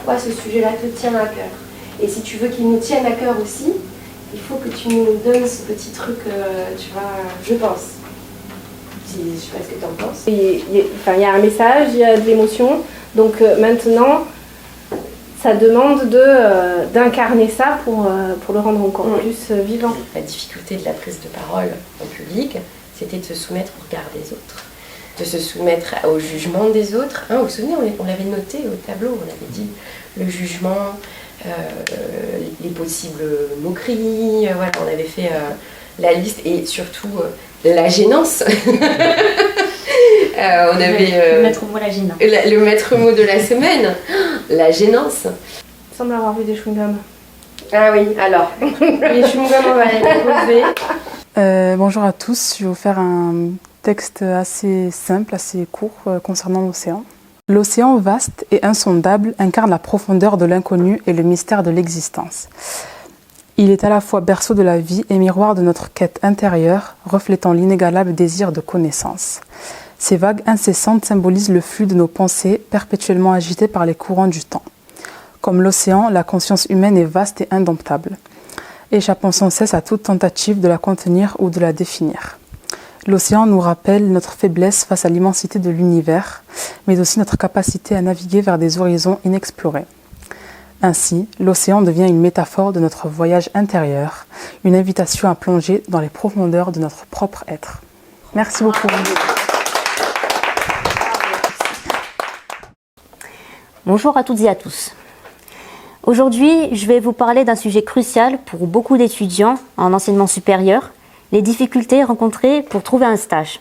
pourquoi ce sujet-là te tient à cœur. Et si tu veux qu'il nous tienne à cœur aussi, il faut que tu nous donnes ce petit truc, tu vois, je pense. Je ne sais pas ce que tu en penses. Il y a un message, il y a de l'émotion. Donc maintenant, ça demande d'incarner ça pour le rendre encore plus vivant. La difficulté de la prise de parole en public, c'était de se soumettre au regard des autres, de se soumettre au jugement des autres. Vous vous souvenez, on l'avait noté au tableau, on avait dit le jugement, les possibles moqueries, voilà, on avait fait la liste et surtout la gênance. On avait le maître mot, la gênance. Le maître mot de la semaine, la gênance. Il semble avoir vu des chewing-gums. Ah oui, alors, les chewing-gums, on va les poser. Bonjour à tous, je vais vous faire un texte assez simple, assez court concernant l'océan. L'océan vaste et insondable incarne la profondeur de l'inconnu et le mystère de l'existence. Il est à la fois berceau de la vie et miroir de notre quête intérieure, reflétant l'inégalable désir de connaissance. Ces vagues incessantes symbolisent le flux de nos pensées, perpétuellement agitées par les courants du temps. Comme l'océan, la conscience humaine est vaste et indomptable, échappant sans cesse à toute tentative de la contenir ou de la définir. L'océan nous rappelle notre faiblesse face à l'immensité de l'univers, mais aussi notre capacité à naviguer vers des horizons inexplorés. Ainsi, l'océan devient une métaphore de notre voyage intérieur, une invitation à plonger dans les profondeurs de notre propre être. Merci beaucoup. Bonjour à toutes et à tous. Aujourd'hui, je vais vous parler d'un sujet crucial pour beaucoup d'étudiants en enseignement supérieur, les difficultés rencontrées pour trouver un stage.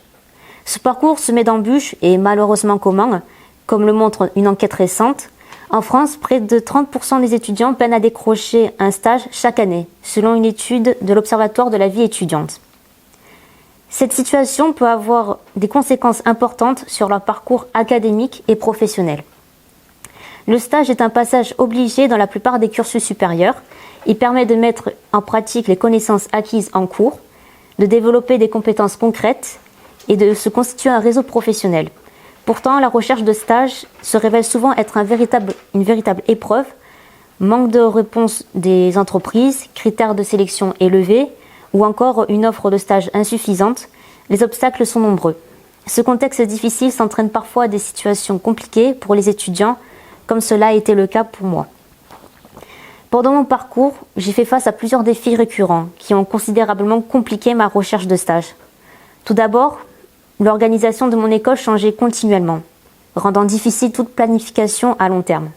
Ce parcours semé d'embûches est malheureusement commun, comme le montre une enquête récente. En France, près de 30% des étudiants peinent à décrocher un stage chaque année, selon une étude de l'Observatoire de la vie étudiante. Cette situation peut avoir des conséquences importantes sur leur parcours académique et professionnel. Le stage est un passage obligé dans la plupart des cursus supérieurs. Il permet de mettre en pratique les connaissances acquises en cours, de développer des compétences concrètes et de se constituer un réseau professionnel. Pourtant, la recherche de stage se révèle souvent être une véritable épreuve. Manque de réponse des entreprises, critères de sélection élevés ou encore une offre de stage insuffisante, les obstacles sont nombreux. Ce contexte difficile s'entraîne parfois à des situations compliquées pour les étudiants, comme cela a été le cas pour moi. Pendant mon parcours, j'ai fait face à plusieurs défis récurrents qui ont considérablement compliqué ma recherche de stage. Tout d'abord, l'organisation de mon école changeait continuellement, rendant difficile toute planification à long terme.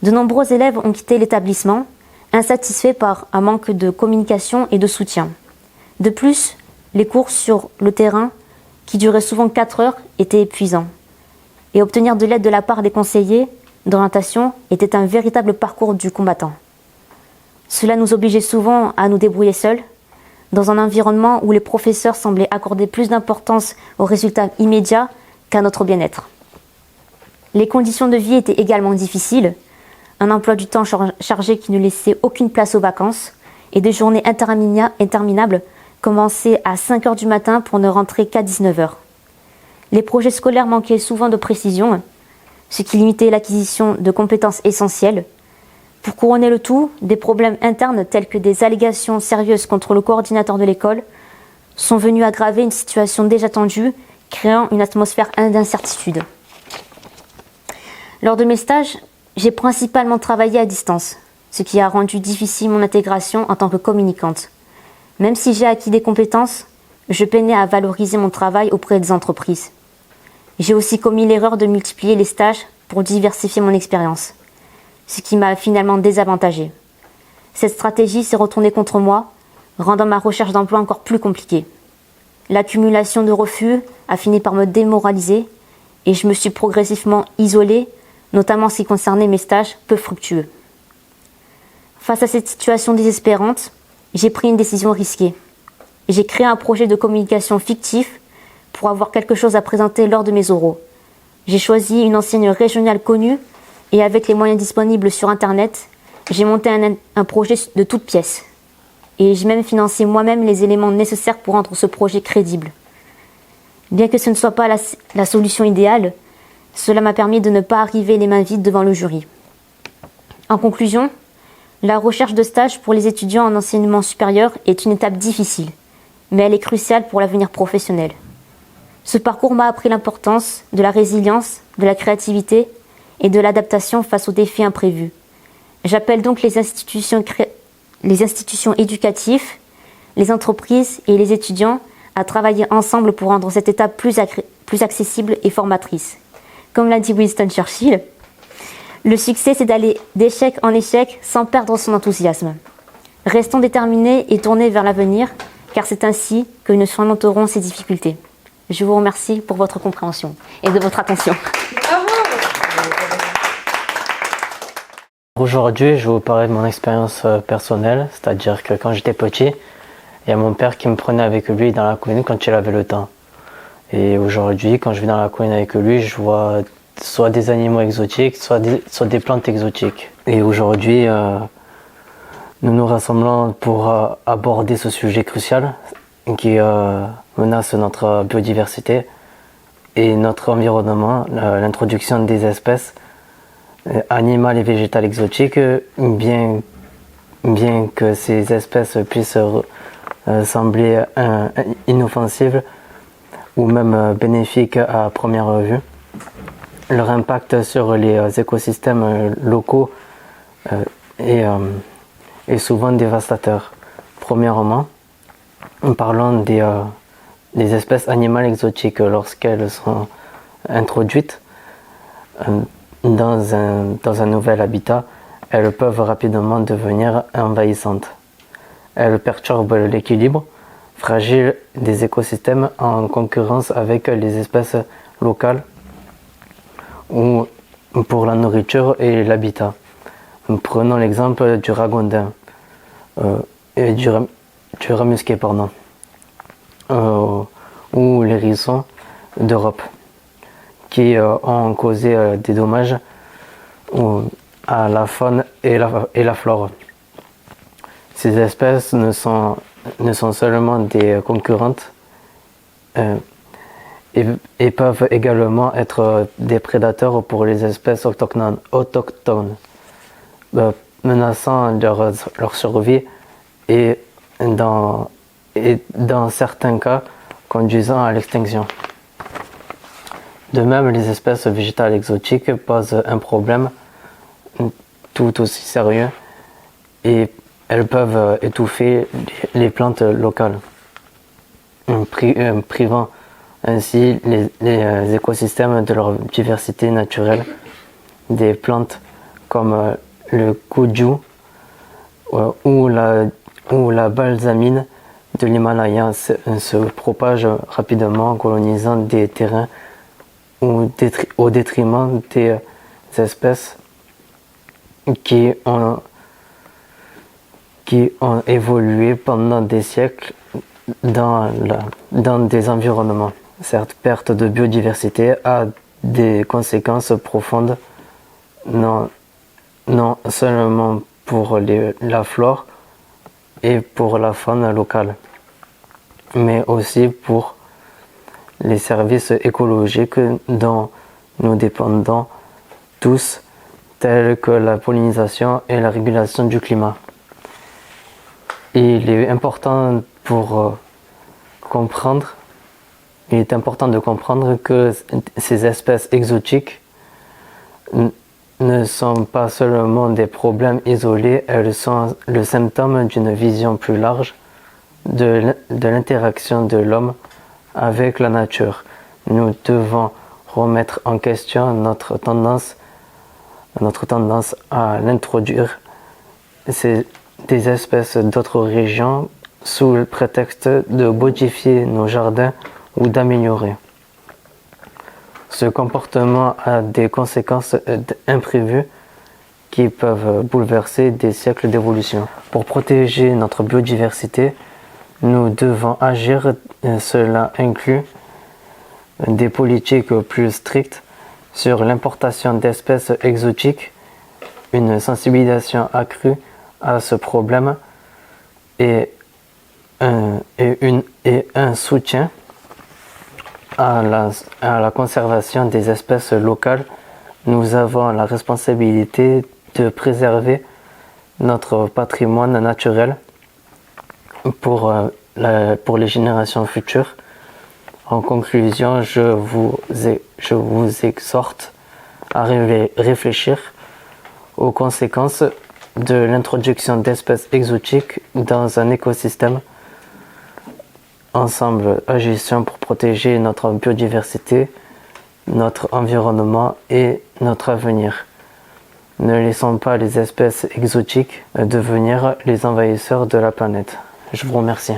De nombreux élèves ont quitté l'établissement, insatisfaits par un manque de communication et de soutien. De plus, les cours sur le terrain, qui duraient souvent 4 heures, étaient épuisants. Et obtenir de l'aide de la part des conseillers d'orientation était un véritable parcours du combattant. Cela nous obligeait souvent à nous débrouiller seuls, dans un environnement où les professeurs semblaient accorder plus d'importance aux résultats immédiats qu'à notre bien-être. Les conditions de vie étaient également difficiles, un emploi du temps chargé qui ne laissait aucune place aux vacances et des journées interminables commençaient à 5 heures du matin pour ne rentrer qu'à 19 heures. Les projets scolaires manquaient souvent de précision, ce qui limitait l'acquisition de compétences essentielles. Pour couronner le tout, des problèmes internes tels que des allégations sérieuses contre le coordinateur de l'école sont venus aggraver une situation déjà tendue, créant une atmosphère d'incertitude. Lors de mes stages, j'ai principalement travaillé à distance, ce qui a rendu difficile mon intégration en tant que communicante. Même si j'ai acquis des compétences, je peinais à valoriser mon travail auprès des entreprises. J'ai aussi commis l'erreur de multiplier les stages pour diversifier mon expérience, ce qui m'a finalement désavantagée. Cette stratégie s'est retournée contre moi, rendant ma recherche d'emploi encore plus compliquée. L'accumulation de refus a fini par me démoraliser et je me suis progressivement isolée, notamment en ce qui concernait mes stages peu fructueux. Face à cette situation désespérante, j'ai pris une décision risquée. J'ai créé un projet de communication fictif pour avoir quelque chose à présenter lors de mes oraux. J'ai choisi une enseigne régionale connue et avec les moyens disponibles sur Internet, j'ai monté un projet de toutes pièces. Et j'ai même financé moi-même les éléments nécessaires pour rendre ce projet crédible. Bien que ce ne soit pas la solution idéale, cela m'a permis de ne pas arriver les mains vides devant le jury. En conclusion, la recherche de stage pour les étudiants en enseignement supérieur est une étape difficile, mais elle est cruciale pour l'avenir professionnel. Ce parcours m'a appris l'importance de la résilience, de la créativité et de l'adaptation face aux défis imprévus. J'appelle donc les institutions éducatives, les entreprises et les étudiants à travailler ensemble pour rendre cette étape plus accessible et formatrice. Comme l'a dit Winston Churchill, le succès, c'est d'aller d'échec en échec sans perdre son enthousiasme. Restons déterminés et tournés vers l'avenir, car c'est ainsi que nous surmonterons ces difficultés. Je vous remercie pour votre compréhension et de votre attention. Aujourd'hui, je vais vous parler de mon expérience personnelle, c'est-à-dire que quand j'étais petit, il y a mon père qui me prenait avec lui dans la colline quand il avait le temps. Et aujourd'hui, quand je vais dans la colline avec lui, je vois soit des animaux exotiques, soit des plantes exotiques. Et aujourd'hui, nous nous rassemblons pour aborder ce sujet crucial qui menace notre biodiversité et notre environnement, l'introduction des espèces animales et végétales exotiques, bien que ces espèces puissent sembler inoffensives ou même bénéfiques à première vue. Leur impact sur les écosystèmes locaux est souvent dévastateur. Premièrement, parlons des espèces animales exotiques. Lorsqu'elles sont introduites dans un nouvel habitat, elles peuvent rapidement devenir envahissantes. Elles perturbent l'équilibre fragile des écosystèmes en concurrence avec les espèces locales ou pour la nourriture et l'habitat. Prenons l'exemple du ragondin et du rat musqué, ou les hérissons d'Europe, qui ont causé des dommages à la faune et la flore. Ces espèces ne sont seulement des concurrentes et peuvent également être des prédateurs pour les espèces autochtones, menaçant leur survie et dans certains cas conduisant à l'extinction. De même, les espèces végétales exotiques posent un problème tout aussi sérieux et elles peuvent étouffer les plantes locales, privant ainsi les écosystèmes de leur diversité naturelle. Des plantes comme le kudzu ou la balsamine de l'Himalaya se propagent rapidement, colonisant des terrains au détriment des espèces qui ont évolué pendant des siècles dans des environnements. Cette perte de biodiversité a des conséquences profondes, non seulement pour la flore et pour la faune locale, mais aussi pour les services écologiques dont nous dépendons tous, tels que la pollinisation et la régulation du climat. Il est important de comprendre que ces espèces exotiques ne sont pas seulement des problèmes isolés, elles sont le symptôme d'une vision plus large de l'interaction de l'homme avec la nature. Nous devons remettre en question notre tendance à l'introduire des espèces d'autres régions sous le prétexte de modifier nos jardins ou d'améliorer. Ce comportement a des conséquences imprévues qui peuvent bouleverser des siècles d'évolution. Pour protéger notre biodiversité, nous devons agir. Cela inclut des politiques plus strictes sur l'importation d'espèces exotiques, une sensibilisation accrue à ce problème et un soutien à la conservation des espèces locales. Nous avons la responsabilité de préserver notre patrimoine naturel pour les générations futures. En conclusion, je vous exhorte à réfléchir aux conséquences de l'introduction d'espèces exotiques dans un écosystème. Ensemble, agissons pour protéger notre biodiversité, notre environnement et notre avenir. Ne laissons pas les espèces exotiques devenir les envahisseurs de la planète. Je vous remercie.